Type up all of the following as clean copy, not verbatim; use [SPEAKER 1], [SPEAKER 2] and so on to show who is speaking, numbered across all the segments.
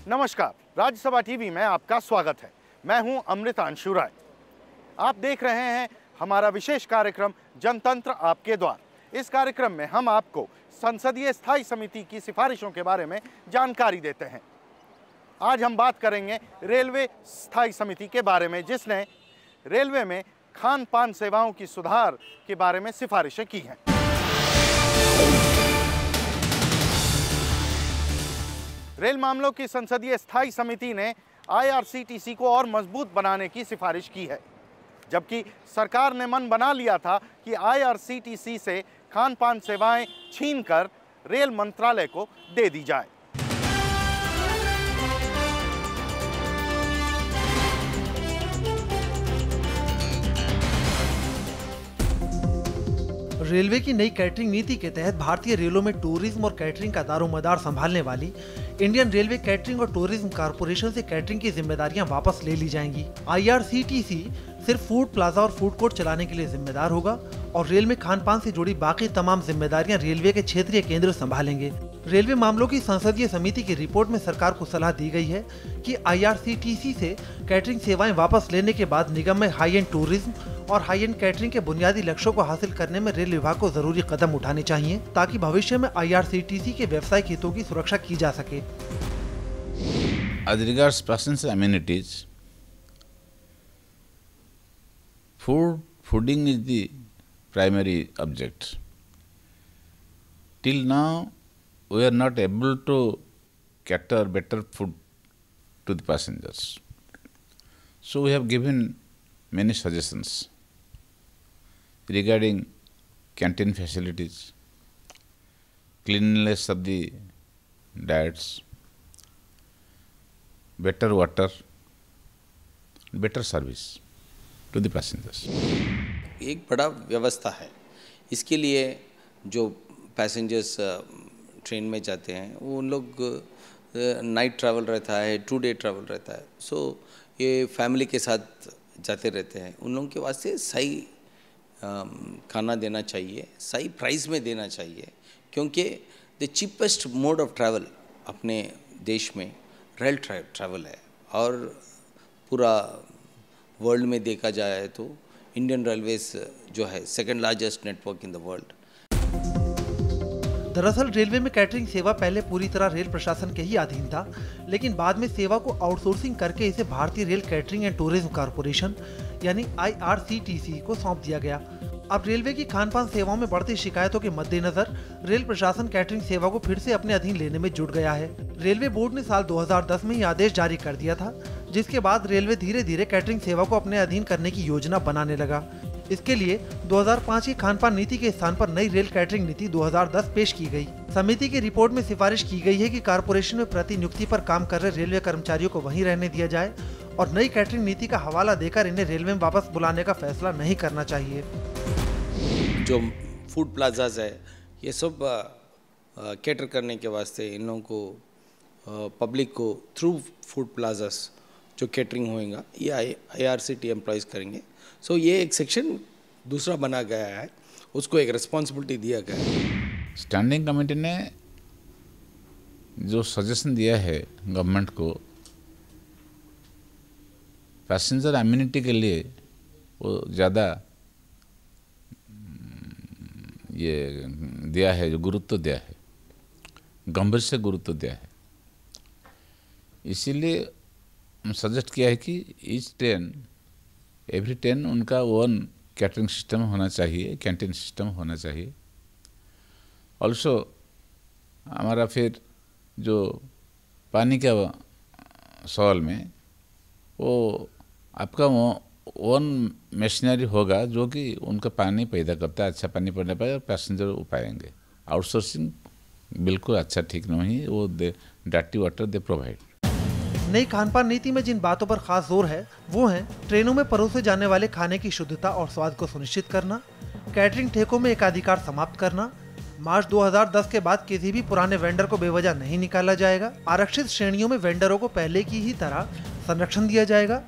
[SPEAKER 1] नमस्कार, राज्यसभा टीवी में आपका स्वागत है। मैं हूं अमृतांशु राय। आप देख रहे हैं हमारा विशेष कार्यक्रम जनतंत्र आपके द्वार। इस कार्यक्रम में हम आपको संसदीय स्थायी समिति की सिफारिशों के बारे में जानकारी देते हैं। आज हम बात करेंगे रेलवे स्थायी समिति के बारे में, जिसने रेलवे में खान पान सेवाओं की सुधार के बारे में सिफारिशें की हैं। रेल मामलों की संसदीय स्थायी समिति ने आईआरसीटीसी को और मजबूत बनाने की सिफारिश की है, जबकि सरकार ने मन बना लिया था कि आईआरसीटीसी से खान पान सेवाएं छीनकर रेल मंत्रालय को दे दी जाए।
[SPEAKER 2] रेलवे की नई कैटरिंग नीति के तहत भारतीय रेलों में टूरिज्म और कैटरिंग का दारोमदार संभालने वाली इंडियन रेलवे कैटरिंग और टूरिज्म कॉर्पोरेशन से कैटरिंग की जिम्मेदारियां वापस ले ली जाएंगी। आईआरसीटीसी सिर्फ फूड प्लाजा और फूड कोर्ट चलाने के लिए जिम्मेदार होगा और रेल में खान पान से जुड़ी बाकी तमाम जिम्मेदारियां रेलवे के क्षेत्रीय केंद्र संभालेंगे। रेलवे मामलों की संसदीय समिति की रिपोर्ट में सरकार को सलाह दी गई है कि आईआरसीटीसी से कैटरिंग सेवाएं वापस लेने के बाद निगम में हाई एंड टूरिज्म और हाई एंड कैटरिंग के बुनियादी लक्ष्यों को हासिल करने में रेल विभाग को जरूरी कदम उठाने चाहिए, ताकि भविष्य में आईआरसीटीसी के व्यावसायिक हितों की सुरक्षा की जा सके।
[SPEAKER 3] As regards passenger amenities, fooding is the primary object. Till now, we are not able to cater better food to the passengers. So we have given many suggestions regarding canteen facilities, cleanliness of the diets, better water, better service to the passengers.
[SPEAKER 4] एक बड़ा व्यवस्था है। इसके लिए जो passengers train में जाते हैं वो उन लोग नाइट ट्रैवल रहता है, 2 डे ट्रैवल रहता है, सो ये फैमिली के साथ जाते रहते हैं। उन लोगों के वास्ते सही खाना देना चाहिए, सही प्राइस में देना चाहिए, क्योंकि the cheapest mode of travel अपने देश में रेल ट्रैवल है और पूरा वर्ल्ड में देखा जाए तो इंडियन रेलवेज जो है second largest network in the world.
[SPEAKER 2] दरअसल रेलवे में कैटरिंग सेवा पहले पूरी तरह रेल प्रशासन के ही अधीन था, लेकिन बाद में सेवा को आउटसोर्सिंग करके इसे भारतीय rail catering and tourism corporation यानी आईआरसीटीसी को सौंप दिया गया। अब रेलवे की खान पान सेवाओं में बढ़ती शिकायतों के मद्देनजर रेल प्रशासन कैटरिंग सेवा को फिर से अपने अधीन लेने में जुट गया है। रेलवे बोर्ड ने साल 2010 में ही आदेश जारी कर दिया था, जिसके बाद रेलवे धीरे धीरे कैटरिंग सेवा को अपने अधीन करने की योजना बनाने लगा। इसके लिए 2005 की खान पान नीति के स्थान पर नई रेल कैटरिंग नीति 2010 पेश की गई। समिति की रिपोर्ट में सिफारिश की गई है कि कॉर्पोरेशन में प्रति नियुक्ति पर काम कर रहे रेलवे कर्मचारियों को वहीं रहने दिया जाए और नई कैटरिंग नीति का हवाला देकर इन्हें रेलवे में वापस बुलाने का फैसला नहीं करना चाहिए।
[SPEAKER 4] जो फूड प्लाजाज है ये सब कैटर करने के वास्ते इन लोगों को पब्लिक को थ्रू फूड प्लाजाज जो कैटरिंग होएगा ये आईआरसीटी एम्प्लॉयज़ करेंगे। सो ये एक सेक्शन दूसरा बना गया है, उसको एक रिस्पॉन्सिबिलिटी दिया गया है।
[SPEAKER 3] स्टैंडिंग कमेटी ने जो सजेशन दिया है गवर्नमेंट को पैसेंजर एम्यूनिटी के लिए, वो ज़्यादा ये दिया है, जो गुरुत्व दिया है, गंभीर से गुरुत्व दिया है। इसीलिए सजेस्ट किया है कि ईच ट्रेन एवरी ट्रेन उनका ओन कैटरिंग सिस्टम होना चाहिए, कैंटीन सिस्टम होना चाहिए। ऑल्सो हमारा फिर जो पानी का सवाल में वो आपका ओन मशीनरी होगा जो कि उनका पानी पैदा करता है, अच्छा पानी पड़ने पर पैसेंजर पाएंगे। आउटसोर्सिंग बिल्कुल अच्छा ठीक नहीं, वो डार्टी वाटर दे प्रोवाइड।
[SPEAKER 2] नई खान पान नीति में जिन बातों पर खास जोर है वो हैं ट्रेनों में परोसे जाने वाले खाने की शुद्धता और स्वाद को सुनिश्चित करना, कैटरिंग ठेकों में एकाधिकार समाप्त करना, मार्च 2010 के बाद किसी भी पुराने वेंडर को बेवजह नहीं निकाला जाएगा, आरक्षित श्रेणियों में वेंडरों को पहले की ही तरह संरक्षण दिया जाएगा,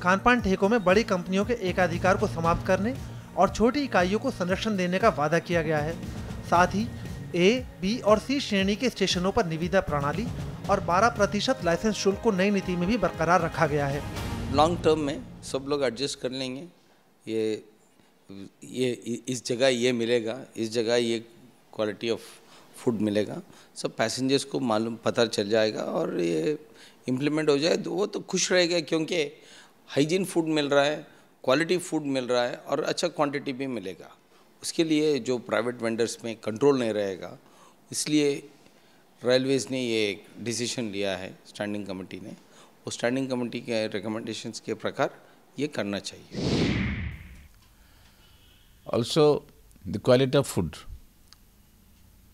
[SPEAKER 2] खान पान ठेकों में बड़ी कंपनियों के एकाधिकार को समाप्त करने और छोटी इकाइयों को संरक्षण देने का वादा किया गया है। साथ ही ए, बी और सी श्रेणी के स्टेशनों पर निविदा प्रणाली और 12% लाइसेंस शुल्क को नई नीति में भी बरकरार रखा गया है।
[SPEAKER 4] लॉन्ग टर्म में सब लोग एडजस्ट कर लेंगे, ये इस जगह ये मिलेगा, इस जगह ये क्वालिटी ऑफ फूड मिलेगा, सब पैसेंजर्स को मालूम पता चल जाएगा और ये इम्प्लीमेंट हो जाए तो वो तो खुश रहेगा, क्योंकि हाइजीन फूड मिल रहा है, क्वालिटी फूड मिल रहा है और अच्छा क्वांटिटी भी मिलेगा। उसके लिए जो प्राइवेट वेंडर्स में कंट्रोल नहीं रहेगा, इसलिए रेलवेज़ ने ये एक डिसीजन लिया है स्टैंडिंग कमेटी ने। वो स्टैंडिंग कमेटी के रिकमेंडेशंस के प्रकार ये करना चाहिए।
[SPEAKER 3] Also, the quality of food,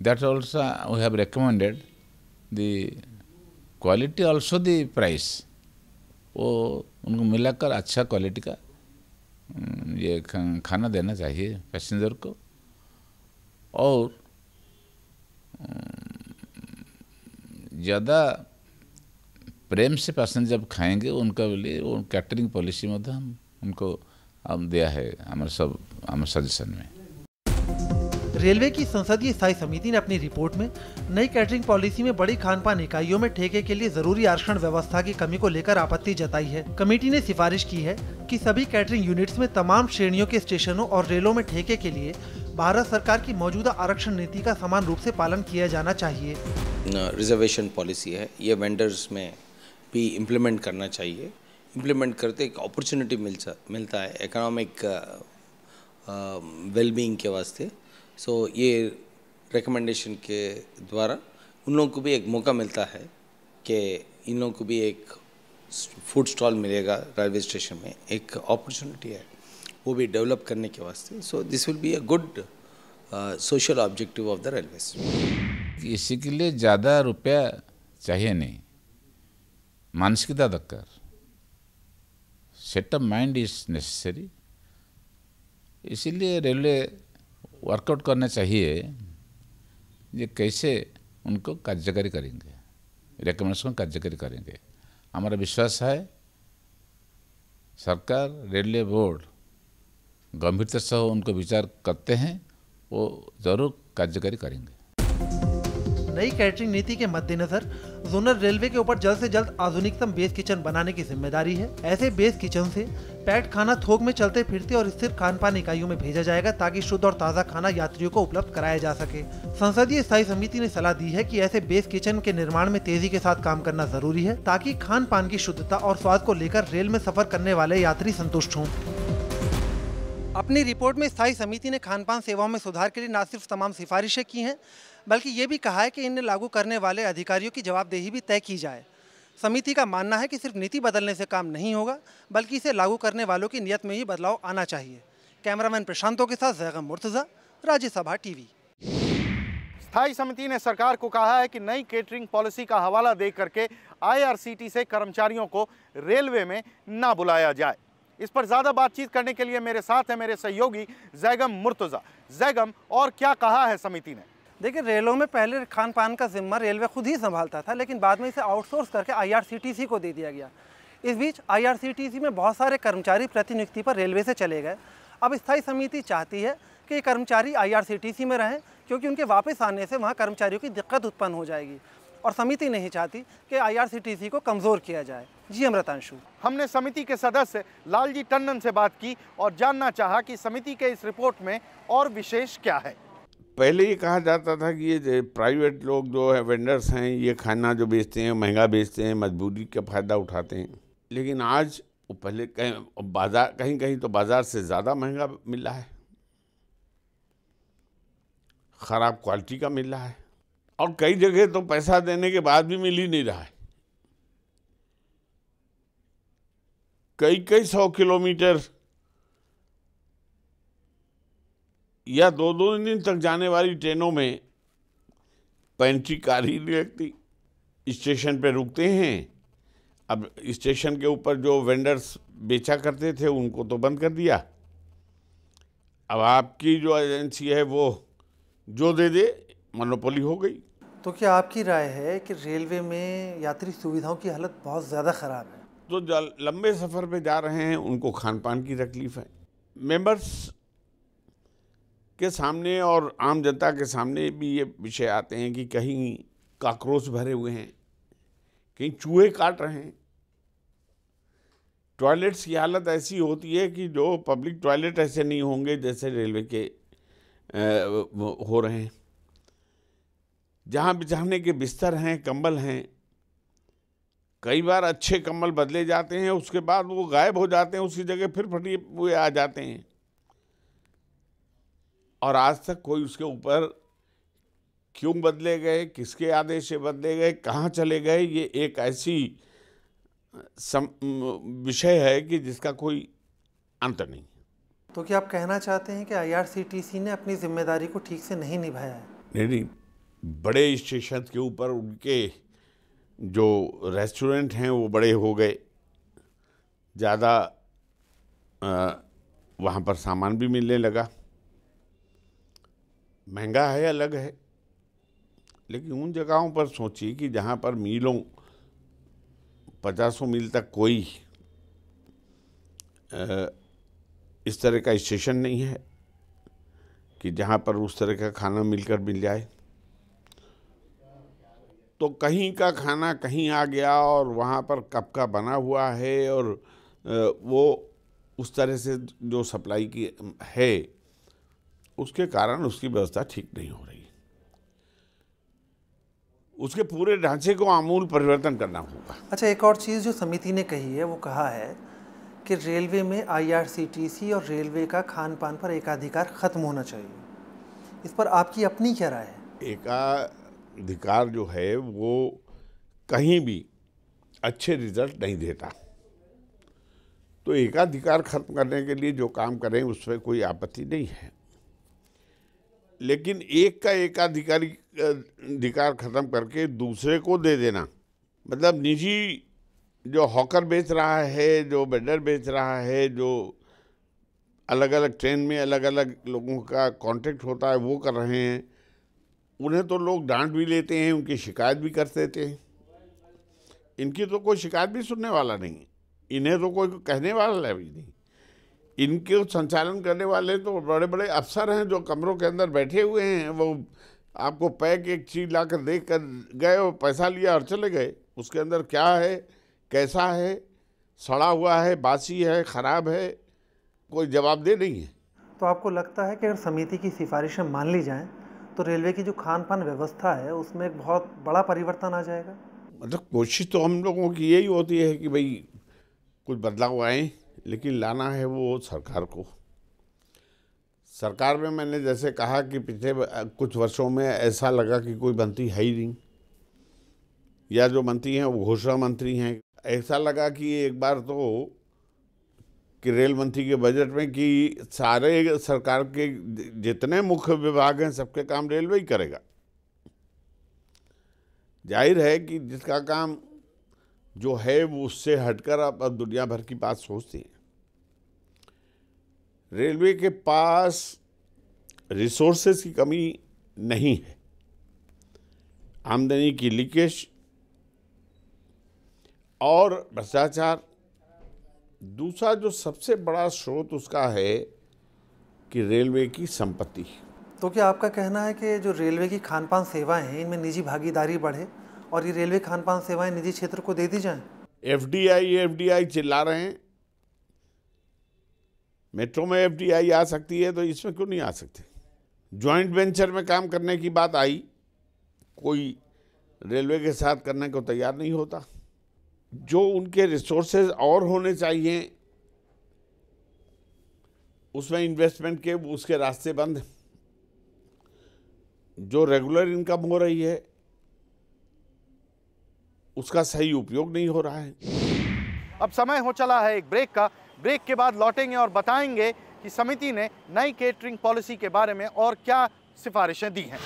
[SPEAKER 3] that also we have recommended, the quality also the price, वो उनको मिलाकर अच्छा क्वालिटी का ये खाना देना चाहिए पैसेंजर को। और ज़्यादा प्रेम से पैसेंजर जब खाएंगे उनका लिए वो कैटरिंग पॉलिसी में हम उनको अब दिया है हमारे सजेशन में।
[SPEAKER 2] रेलवे की संसदीय स्थायी समिति ने अपनी रिपोर्ट में नई कैटरिंग पॉलिसी में बड़ी खानपान इकाइयों में ठेके के लिए जरूरी आरक्षण व्यवस्था की कमी को लेकर आपत्ति जताई है। कमेटी ने सिफारिश की है कि सभी कैटरिंग यूनिट्स में तमाम श्रेणियों के स्टेशनों और रेलों में ठेके के लिए भारत सरकार की मौजूदा आरक्षण नीति का समान रूप से पालन किया जाना चाहिए।
[SPEAKER 4] रिजर्वेशन पॉलिसी है, ये वेंडर्स में भी इम्प्लीमेंट करना चाहिए। इम्प्लीमेंट करते एक अपॉर्चुनिटी मिलता है इकोनॉमिक वेलबींग के वास्ते। सो ये रिकमेंडेशन के द्वारा उन लोगों को भी एक मौका मिलता है कि इन लोगों को भी एक फूड स्टॉल मिलेगा रेलवे स्टेशन में, एक अपॉर्चुनिटी है वो भी डेवलप करने के वास्ते। So this will be a good social objective of the railways.
[SPEAKER 3] इसी के लिए ज़्यादा रुपया चाहिए नहीं, मानसिकता दरकार, set of mind is necessary. इसीलिए रेलवे वर्कआउट करना चाहिए ये कैसे उनको कार्यकारी करेंगे, रिकमेंडेशन कार्यकारी करेंगे। हमारा विश्वास है सरकार, रेलवे बोर्ड गंभीरता से उनको विचार करते हैं, वो जरूर कार्यकारी करेंगे।
[SPEAKER 2] नई कैटरिंग नीति के मद्देनजर जोनल रेलवे के ऊपर जल्द से जल्द आधुनिकतम बेस किचन बनाने की जिम्मेदारी है। ऐसे बेस किचन से पैक्ड खाना थोक में चलते फिरते और स्थिर खानपान इकाइयों में भेजा जाएगा ताकि शुद्ध और ताज़ा खाना यात्रियों को उपलब्ध कराया जा सके। संसदीय स्थायी समिति ने सलाह दी है कि ऐसे बेस किचन के निर्माण में तेजी के साथ काम करना जरूरी है ताकि खान पान की शुद्धता और स्वाद को लेकर रेल में सफर करने वाले यात्री संतुष्ट हों। अपनी रिपोर्ट में स्थायी समिति ने खान पान सेवाओं में सुधार के लिए न सिर्फ तमाम सिफारिशें की हैं, बल्कि ये भी कहा है कि इन्हें लागू करने वाले अधिकारियों की जवाबदेही भी तय की जाए। समिति का मानना है कि सिर्फ नीति बदलने से काम नहीं होगा, बल्कि इसे लागू करने वालों की नीयत में ही बदलाव आना चाहिए। कैमरामैन प्रशांतों के साथ जैगम मुर्तजा, राज्यसभा टीवी।
[SPEAKER 1] स्थायी समिति ने सरकार को कहा है कि नई केटरिंग पॉलिसी का हवाला दे करके IRCTC से कर्मचारियों को रेलवे में ना बुलाया जाए। इस पर ज्यादा बातचीत करने के लिए मेरे साथ है मेरे सहयोगी जैगम मुर्तजा। जैगम, और क्या कहा है समिति ने?
[SPEAKER 2] देखिए, रेलों में पहले खान पान का जिम्मा रेलवे खुद ही संभालता था, लेकिन बाद में इसे आउटसोर्स करके IRCTC को दे दिया गया। इस बीच IRCTC में बहुत सारे कर्मचारी प्रतिनियुक्ति पर रेलवे से चले गए। अब स्थायी समिति चाहती है कि ये कर्मचारी IRCTC में रहें, क्योंकि उनके वापस आने से वहाँ कर्मचारियों की दिक्कत उत्पन्न हो जाएगी और समिति नहीं चाहती कि IRCTC को कमज़ोर किया जाए। जी अमृतांशु।
[SPEAKER 1] हमने समिति के सदस्य लालजी टंडन से बात की और जानना चाहा कि समिति के इस रिपोर्ट में और विशेष क्या है।
[SPEAKER 5] पहले ये कहा जाता था कि ये प्राइवेट लोग जो है वेंडर्स हैं, ये खाना जो बेचते हैं महंगा बेचते हैं, मजबूरी का फ़ायदा उठाते हैं। लेकिन आज वो पहले कहीं कहीं तो बाज़ार से ज़्यादा महंगा मिल रहा है, ख़राब क्वालिटी का मिल रहा है, और कई जगह तो पैसा देने के बाद भी मिल ही नहीं रहा है। कई 100 किलोमीटर या 2 दिन तक जाने वाली ट्रेनों में पेंट्री कार ही नहीं लगती, स्टेशन पे रुकते हैं। अब स्टेशन के ऊपर जो वेंडर्स बेचा करते थे उनको तो बंद कर दिया। अब आपकी जो एजेंसी है वो जो दे दे मोनोपोली हो गई।
[SPEAKER 2] तो क्या आपकी राय है कि रेलवे में यात्री सुविधाओं की हालत बहुत ज़्यादा ख़राब है?
[SPEAKER 5] तो लंबे सफ़र पे जा रहे हैं उनको खान पान की तकलीफ है। मेंबर्स के सामने और आम जनता के सामने भी ये विषय आते हैं कि कहीं काकरोच भरे हुए हैं, कहीं चूहे काट रहे हैं। टॉयलेट्स की हालत ऐसी होती है कि जो पब्लिक टॉयलेट ऐसे नहीं होंगे जैसे रेलवे के हो रहे हैं। जहाँ बिछाने के बिस्तर हैं, कंबल हैं, कई बार अच्छे कंबल बदले जाते हैं, उसके बाद वो गायब हो जाते हैं, उसकी जगह फिर फटे हुए आ जाते हैं, और आज तक कोई उसके ऊपर क्यों बदले गए, किसके आदेश से बदले गए, कहाँ चले गए, ये एक ऐसी विषय है कि जिसका कोई अंत नहीं।
[SPEAKER 2] तो क्या आप कहना चाहते हैं कि IRCTC ने अपनी जिम्मेदारी को ठीक से नहीं निभाया है?
[SPEAKER 5] नहीं, बड़े स्टेशन के ऊपर उनके जो रेस्टोरेंट हैं वो बड़े हो गए, ज़्यादा वहाँ पर सामान भी मिलने लगा। महंगा है, अलग है, लेकिन उन जगहों पर सोचिए कि जहाँ पर मीलों 50 मील तक कोई इस तरह का स्टेशन नहीं है कि जहाँ पर उस तरह का खाना मिल जाए, तो कहीं का खाना कहीं आ गया और वहाँ पर कब का बना हुआ है, और वो उस तरह से जो सप्लाई की है उसके कारण उसकी व्यवस्था ठीक नहीं हो रही। उसके पूरे ढांचे को आमूल परिवर्तन करना होगा।
[SPEAKER 2] अच्छा, एक और चीज़ जो समिति ने कही है, वो कहा है कि रेलवे में IRCTC और रेलवे का खान पान पर एकाधिकार खत्म होना चाहिए। इस पर आपकी अपनी क्या राय है?
[SPEAKER 5] एकाधिकार जो है वो कहीं भी अच्छे रिजल्ट नहीं देता, तो एकाधिकार खत्म करने के लिए जो काम करें उसमें कोई आपत्ति नहीं है, लेकिन एक का अधिकार खत्म करके दूसरे को दे देना, मतलब निजी जो हॉकर बेच रहा है, जो वेंडर बेच रहा है, जो अलग अलग ट्रेन में अलग अलग लोगों का कांटेक्ट होता है वो कर रहे हैं, उन्हें तो लोग डांट भी लेते हैं, उनकी शिकायत भी कर देते हैं। इनकी तो कोई शिकायत भी सुनने वाला नहीं, इन्हें तो कोई कहने वाला भी नहीं। इनके संचालन करने वाले तो बड़े बड़े अफसर हैं जो कमरों के अंदर बैठे हुए हैं, वो आपको पैक एक चीज़ ला कर दे कर गए और पैसा लिया और चले गए। उसके अंदर क्या है, कैसा है, सड़ा हुआ है, बासी है, ख़राब है, कोई जवाबदेह नहीं है।
[SPEAKER 2] तो आपको लगता है कि अगर समिति की सिफारिशें मान ली जाएं तो रेलवे की जो खान पान व्यवस्था है उसमें एक बहुत बड़ा परिवर्तन आ जाएगा?
[SPEAKER 5] मतलब कोशिश तो हम लोगों की यही होती है कि भाई कुछ बदलाव आए, लेकिन लाना है वो सरकार को। सरकार में मैंने जैसे कहा कि पिछले कुछ वर्षों में ऐसा लगा कि कोई मंत्री है ही नहीं, या जो मंत्री हैं वो घोषणा मंत्री हैं। ऐसा लगा कि एक बार तो कि रेल मंत्री के बजट में कि सारे सरकार के जितने मुख्य विभाग हैं सबके काम रेलवे ही करेगा। जाहिर है कि जिसका काम जो है वो उससे हटकर अब दुनिया भर की बात सोचते हैं। रेलवे के पास रिसोर्सेज की कमी नहीं है, आमदनी की लीकेज और भ्रष्टाचार दूसरा जो सबसे बड़ा स्रोत उसका है कि रेलवे की संपत्ति।
[SPEAKER 2] तो क्या आपका कहना है कि जो रेलवे की खान पान सेवाएं हैं इनमें निजी भागीदारी बढ़े और ये रेलवे खान पान सेवाएं निजी क्षेत्र को दे दी जाएं?
[SPEAKER 5] FDI चिल्ला रहे हैं, मेट्रो में FDI आ सकती है तो इसमें क्यों नहीं आ सकती? जॉइंट वेंचर में काम करने की बात आई, कोई रेलवे के साथ करने को तैयार नहीं होता। जो उनके रिसोर्सेज और होने चाहिए उसमें इन्वेस्टमेंट के उसके रास्ते बंद हैं। जो रेगुलर इनकम हो रही है उसका सही उपयोग नहीं हो रहा है।
[SPEAKER 1] अब समय हो चला है एक ब्रेक का। ब्रेक के बाद लौटेंगे और बताएंगे कि समिति ने नई केटरिंग पॉलिसी के बारे में और क्या सिफारिशें दी हैं।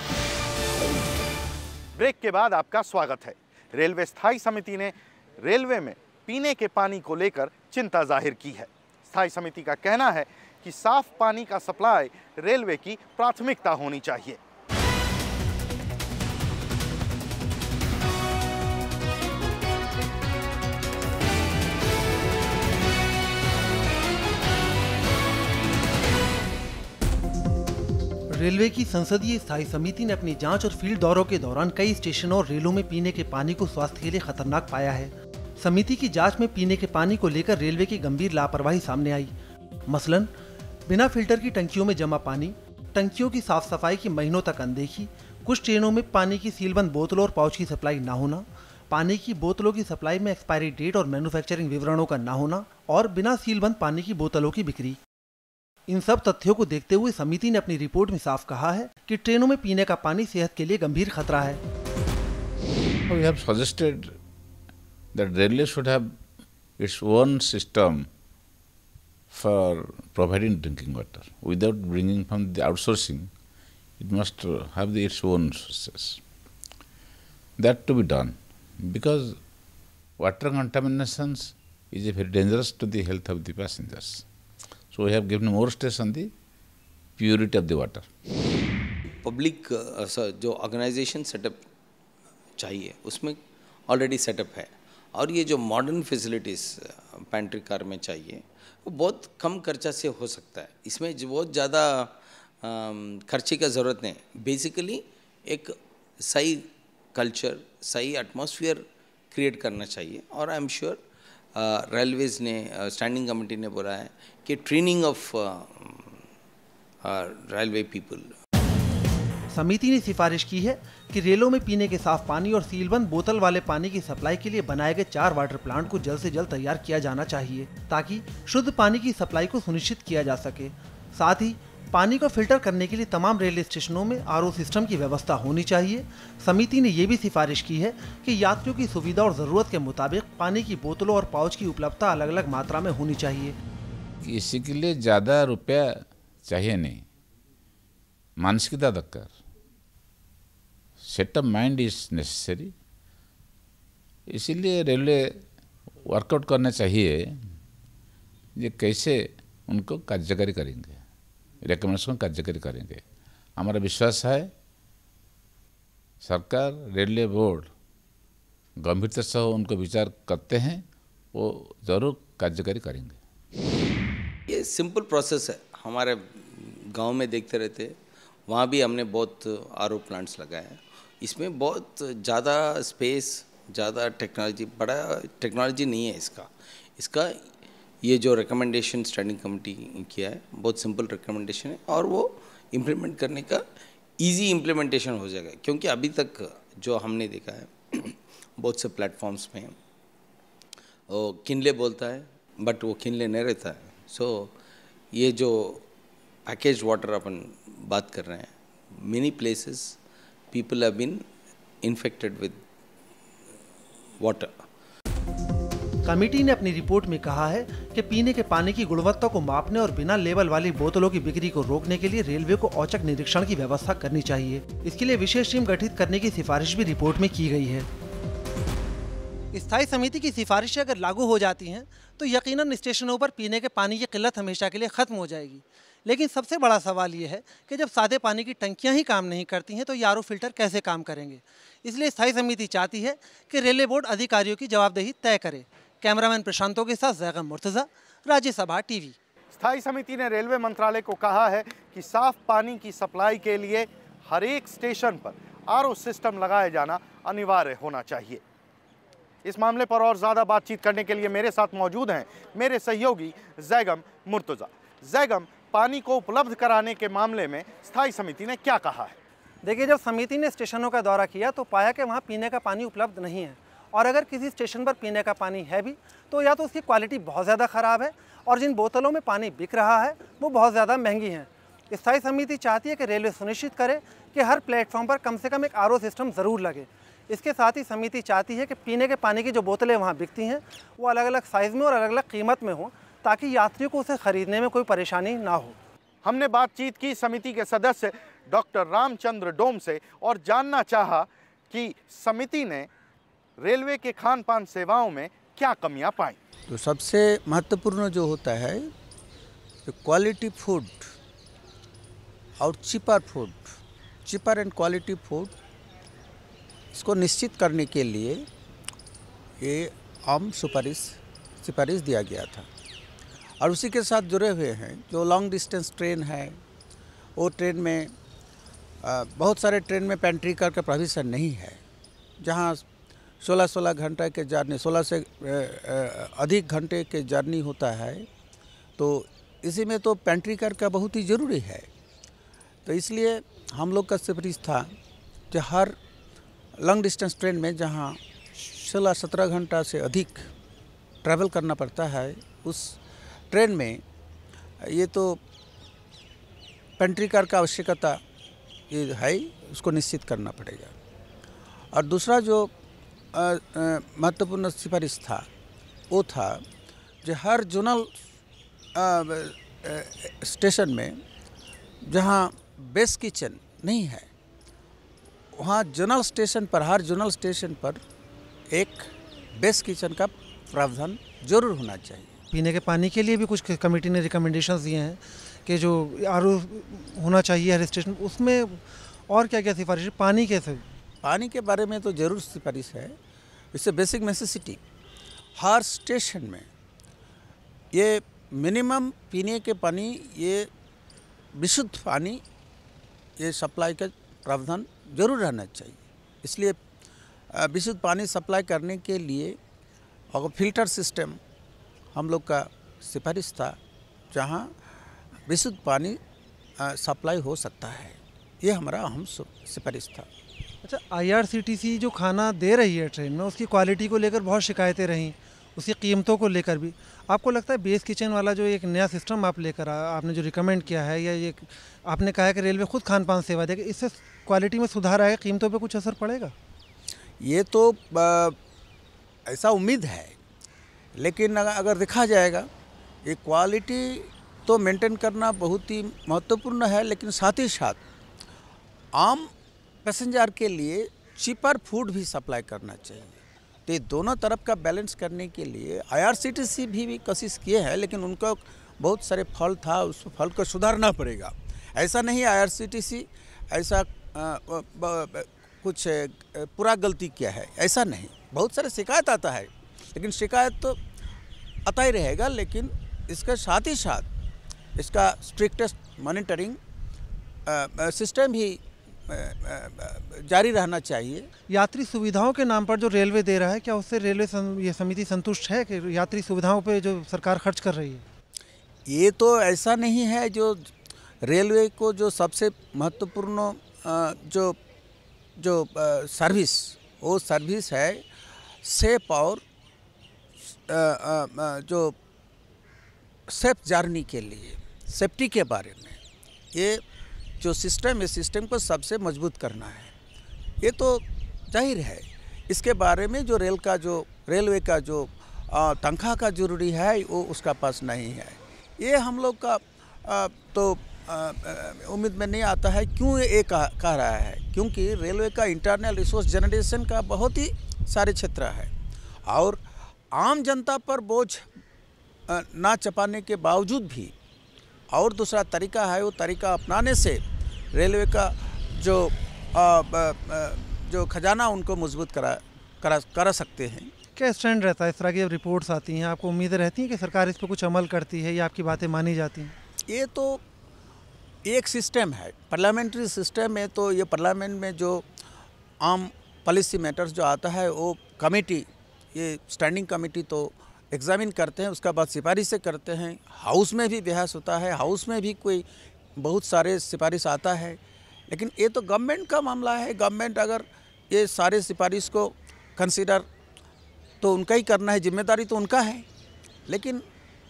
[SPEAKER 1] ब्रेक के बाद आपका स्वागत है। रेलवे स्थायी समिति ने रेलवे में पीने के पानी को लेकर चिंता जाहिर की है। स्थायी समिति का कहना है कि साफ पानी का सप्लाई रेलवे की प्राथमिकता होनी चाहिए।
[SPEAKER 2] रेलवे की संसदीय स्थायी समिति ने अपनी जांच और फील्ड दौरों के दौरान कई स्टेशनों और रेलों में पीने के पानी को स्वास्थ्य के लिए खतरनाक पाया है। समिति की जांच में पीने के पानी को लेकर रेलवे की गंभीर लापरवाही सामने आई। मसलन बिना फिल्टर की टंकियों में जमा पानी, टंकियों की साफ सफाई की महीनों तक अनदेखी, कुछ ट्रेनों में पानी की सीलबंद बोतलों और पाउच की सप्लाई न होना, पानी की बोतलों की सप्लाई में एक्सपायरी डेट और मैन्युफैक्चरिंग विवरणों का न होना और बिना सीलबंद पानी की बोतलों की बिक्री। इन सब तथ्यों को देखते हुए समिति ने अपनी रिपोर्ट में साफ कहा है कि ट्रेनों में पीने का पानी सेहत के लिए गंभीर खतरा है।
[SPEAKER 3] We have suggested that railway should have its own system for providing drinking water without bringing from the outsourcing. It must have its own sources. That to be done because water contaminations is very dangerous to the health of the passengers. So we have given more stress on the purity of the water.
[SPEAKER 4] Public जो organisation setup चाहिए उसमें already setup है, और ये जो modern facilities pantry car में चाहिए वो बहुत कम खर्चा से हो सकता है। इसमें जो बहुत ज़्यादा खर्चे का ज़रूरत नहीं। बेसिकली एक सही कल्चर, सही एटमॉस्फेयर क्रिएट करना चाहिए, और आई एम श्योर रेलवेज ने स्टैंडिंग कमेटी ने बोला है कि ट्रेनिंग ऑफ रेलवे पीपल।
[SPEAKER 2] समिति ने सिफारिश की है कि रेलों में पीने के साफ पानी और सीलबंद बोतल वाले पानी की सप्लाई के लिए बनाए गए 4 वाटर प्लांट को जल्द से जल्द तैयार किया जाना चाहिए ताकि शुद्ध पानी की सप्लाई को सुनिश्चित किया जा सके। साथ ही पानी को फिल्टर करने के लिए तमाम रेलवे स्टेशनों में आरओ सिस्टम की व्यवस्था होनी चाहिए। समिति ने ये भी सिफारिश की है कि यात्रियों की सुविधा और ज़रूरत के मुताबिक पानी की बोतलों और पाउच की उपलब्धता अलग अलग मात्रा में होनी चाहिए।
[SPEAKER 3] इसी के लिए ज़्यादा रुपया चाहिए नहीं, मानसिकता दरकार, set of mind is necessary. इसीलिए रेलवे वर्कआउट करना चाहिए ये कैसे उनको कार्यकारी करेंगे, रिकमेंडेशन कार्यकारी करेंगे। हमारा विश्वास है सरकार, रेलवे बोर्ड गंभीरता से उनको विचार करते हैं, वो ज़रूर कार्यकारी करेंगे।
[SPEAKER 4] ये सिंपल प्रोसेस है, हमारे गांव में देखते रहते, वहाँ भी हमने बहुत आरओ प्लांट्स लगाए हैं। इसमें बहुत ज़्यादा स्पेस, ज़्यादा टेक्नोलॉजी, बड़ा टेक्नोलॉजी नहीं है इसका ये जो रिकमेंडेशन स्टैंडिंग कमेटी किया है बहुत सिंपल रिकमेंडेशन है, और वो इम्प्लीमेंट करने का इजी इम्प्लीमेंटेशन हो जाएगा। क्योंकि अभी तक जो हमने देखा है बहुत से प्लेटफॉर्म्स में वो किनले बोलता है बट वो किनले नहीं रहता है। सो ये जो पैकेज वाटर अपन बात कर रहे हैं, many places people have been infected with water.
[SPEAKER 2] Committee ने अपनी रिपोर्ट में कहा है कि पीने के पानी की गुणवत्ता को मापने और बिना लेबल वाली बोतलों की बिक्री को रोकने के लिए रेलवे को औचक निरीक्षण की व्यवस्था करनी चाहिए। इसके लिए विशेष टीम गठित करने की सिफारिश भी रिपोर्ट में की गई है। स्थायी समिति की सिफारिशें अगर लागू हो जाती हैं तो यकीनन स्टेशनों पर पीने के पानी की किल्लत हमेशा के लिए खत्म हो जाएगी। लेकिन सबसे बड़ा सवाल ये है कि जब सादे पानी की टंकियां ही काम नहीं करती हैं तो ये आरओ फिल्टर कैसे काम करेंगे। इसलिए स्थायी समिति चाहती है कि रेलवे बोर्ड अधिकारियों की जवाबदेही तय करे। कैमरामैन प्रशांतों के साथ जैगम मुर्तजा, राज्यसभा टीवी।
[SPEAKER 1] स्थायी समिति ने रेलवे मंत्रालय को कहा है कि साफ पानी की सप्लाई के लिए हर एक स्टेशन पर आरओ सिस्टम लगाया जाना अनिवार्य होना चाहिए। इस मामले पर और ज़्यादा बातचीत करने के लिए मेरे साथ मौजूद हैं मेरे सहयोगी जैगम मुर्तजा। जैगम, पानी को उपलब्ध कराने के मामले में स्थायी समिति ने क्या कहा है?
[SPEAKER 2] देखिए, जब समिति ने स्टेशनों का दौरा किया तो पाया कि वहाँ पीने का पानी उपलब्ध नहीं है, और अगर किसी स्टेशन पर पीने का पानी है भी तो या तो उसकी क्वालिटी बहुत ज़्यादा ख़राब है और जिन बोतलों में पानी बिक रहा है वो बहुत ज़्यादा महंगी हैं। स्थायी समिति चाहती है कि रेलवे सुनिश्चित करे कि हर प्लेटफॉर्म पर कम से कम एक आरओ सिस्टम ज़रूर लगे। इसके साथ ही समिति चाहती है कि पीने के पानी की जो बोतलें वहाँ बिकती हैं वो अलग अलग साइज़ में और अलग अलग कीमत में हों ताकि यात्रियों को उसे ख़रीदने में कोई परेशानी ना हो।
[SPEAKER 1] हमने बातचीत की समिति के सदस्य डॉक्टर रामचंद्र डोम से और जानना चाहा कि समिति ने रेलवे के खान पान सेवाओं में क्या कमियां पाई।
[SPEAKER 6] तो सबसे महत्वपूर्ण जो होता है क्वालिटी फूड और चीपर एंड क्वालिटी फूड, इसको निश्चित करने के लिए ये आम सिफारिश दिया गया था। और उसी के साथ जुड़े हुए हैं जो लॉन्ग डिस्टेंस ट्रेन है, वो ट्रेन में बहुत सारे ट्रेन में पेंट्री कार का प्रोविज़न नहीं है, जहाँ 16-16 घंटे के जर्नी, 16 से अधिक घंटे के जर्नी होता है, तो इसी में तो पेंट्री कार का बहुत ही ज़रूरी है। तो इसलिए हम लोग का सिफारिश था कि हर लॉन्ग डिस्टेंस ट्रेन में जहाँ 16-17 घंटा से अधिक ट्रैवल करना पड़ता है, उस ट्रेन में ये तो पेंट्री कार का आवश्यकता ये है, उसको निश्चित करना पड़ेगा। और दूसरा जो महत्वपूर्ण सिफारिश था वो था जो हर जोनल स्टेशन में जहाँ बेस किचन नहीं है, वहाँ जोनल स्टेशन पर, हर जोनल स्टेशन पर एक बेस किचन का प्रावधान जरूर होना चाहिए।
[SPEAKER 2] पीने के पानी के लिए भी कुछ कमेटी ने रिकमेंडेशंस दिए हैं कि जो आरओ होना चाहिए हर स्टेशन, उसमें और क्या क्या सिफारिश है? पानी कैसे?
[SPEAKER 6] पानी के बारे में तो ज़रूर सिफारिश है। इससे बेसिक नेसेसिटी हर स्टेशन में ये मिनिमम पीने के पानी, ये विशुद्ध पानी, ये सप्लाई का प्रावधान जरूर रहना चाहिए। इसलिए विशुद्ध पानी सप्लाई करने के लिए और फिल्टर सिस्टम हम लोग का सिफारिश था, जहाँ विशुद्ध पानी सप्लाई हो सकता है। ये हमारा अहम सिफारिश था।
[SPEAKER 2] अच्छा, IRCTC जो खाना दे रही है ट्रेन में, उसकी क्वालिटी को लेकर बहुत शिकायतें रहीं, उसकी कीमतों को लेकर भी। आपको लगता है बेस किचन वाला जो एक नया सिस्टम आप लेकर आपने जो रिकमेंड किया है, या ये आपने कहा है कि रेलवे खुद खान पान सेवा देगा, इससे क्वालिटी में सुधार आएगा, कीमतों पे कुछ असर पड़ेगा?
[SPEAKER 6] ये तो ऐसा उम्मीद है, लेकिन अगर देखा जाएगा, ये क्वालिटी तो मेंटेन करना बहुत ही महत्वपूर्ण है, लेकिन साथ ही साथ आम पैसेंजर के लिए चीपर फूड भी सप्लाई करना चाहिए। तो ये दोनों तरफ का बैलेंस करने के लिए IRCTC भी कोशिश किए हैं, लेकिन उनका बहुत सारे फल था, उस फल को सुधारना पड़ेगा। ऐसा नहीं IRCTC ऐसा कुछ पूरा गलती किया है, ऐसा नहीं। बहुत सारे शिकायत आता है, लेकिन शिकायत तो आता ही रहेगा, लेकिन इसके साथ ही साथ इसका स्ट्रिक्टेस्ट मॉनिटरिंग सिस्टम भी जारी रहना चाहिए।
[SPEAKER 2] यात्री सुविधाओं के नाम पर जो रेलवे दे रहा है, क्या उससे रेलवे ये समिति संतुष्ट है कि यात्री सुविधाओं पे जो सरकार खर्च कर रही है?
[SPEAKER 6] ये तो ऐसा नहीं है। जो रेलवे को जो सबसे महत्वपूर्ण जो सर्विस, वो सर्विस है सेफ और जो सेफ जर्नी के लिए, सेफ्टी के बारे में ये जो सिस्टम है, सिस्टम को सबसे मजबूत करना है। ये तो जाहिर है। इसके बारे में जो रेलवे का जो तनख्वाह का जरूरी है, वो उसका पास नहीं है। ये हम लोग का तो उम्मीद में नहीं आता है। क्यों ये कह रहा है? क्योंकि रेलवे का इंटरनल रिसोर्स जनरेशन का बहुत ही सारे क्षेत्र है, और आम जनता पर बोझ ना चपाने के बावजूद भी और दूसरा तरीका है, वो तरीका अपनाने से रेलवे का जो खजाना उनको मजबूत करा सकते हैं।
[SPEAKER 2] क्या स्टैंड रहता है इस तरह की रिपोर्ट्स आती हैं? आपको उम्मीदें रहती हैं कि सरकार इस पर कुछ अमल करती है या आपकी बातें मानी जाती हैं?
[SPEAKER 6] ये तो एक सिस्टम है, पार्लियामेंट्री सिस्टम है। तो ये पार्लियामेंट में जो आम पॉलिसी मैटर्स जो आता है, वो कमेटी, ये स्टैंडिंग कमेटी तो एग्जामिन करते हैं, उसका बाद सिफारिशें करते हैं। हाउस में भी बहस होता है, हाउस में भी कोई बहुत सारे सिफारिश आता है। लेकिन ये तो गवर्नमेंट का मामला है। गवर्नमेंट अगर ये सारे सिफारिश को कंसीडर तो उनका ही करना है, जिम्मेदारी तो उनका है। लेकिन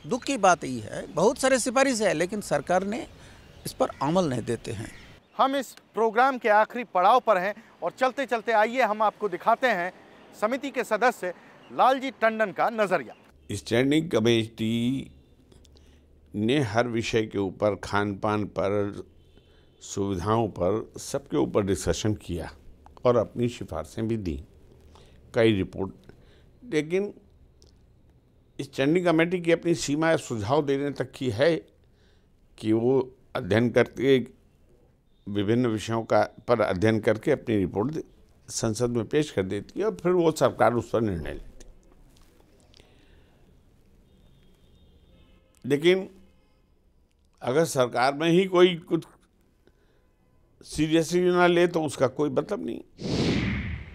[SPEAKER 6] दुख की बात ये है, बहुत सारे सिफारिश है, लेकिन सरकार ने इस पर अमल नहीं देते हैं।
[SPEAKER 1] हम इस प्रोग्राम के आखिरी पड़ाव पर हैं और चलते चलते आइए हम आपको दिखाते हैं समिति के सदस्य लालजी टंडन का नजरिया।
[SPEAKER 5] स्टैंडिंग कमेटी ने हर विषय के ऊपर, खान पान पर, सुविधाओं पर, सबके ऊपर डिस्कशन किया और अपनी सिफारिशें भी दी, कई रिपोर्ट। लेकिन स्टैंडिंग कमेटी की अपनी सीमा सुझाव देने तक की है कि वो अध्ययन करके, विभिन्न विषयों का पर अध्ययन करके अपनी रिपोर्ट संसद में पेश कर देती है और फिर वो सरकार उस पर निर्णय लेती। लेकिन अगर सरकार में ही कोई कुछ सीरियसली ना ले तो उसका कोई मतलब नहीं।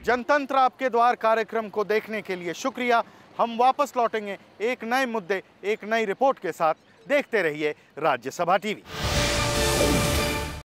[SPEAKER 1] जनतंत्र आपके द्वार कार्यक्रम को देखने के लिए शुक्रिया। हम वापस लौटेंगे एक नए मुद्दे, एक नई रिपोर्ट के साथ। देखते रहिए राज्यसभा टीवी।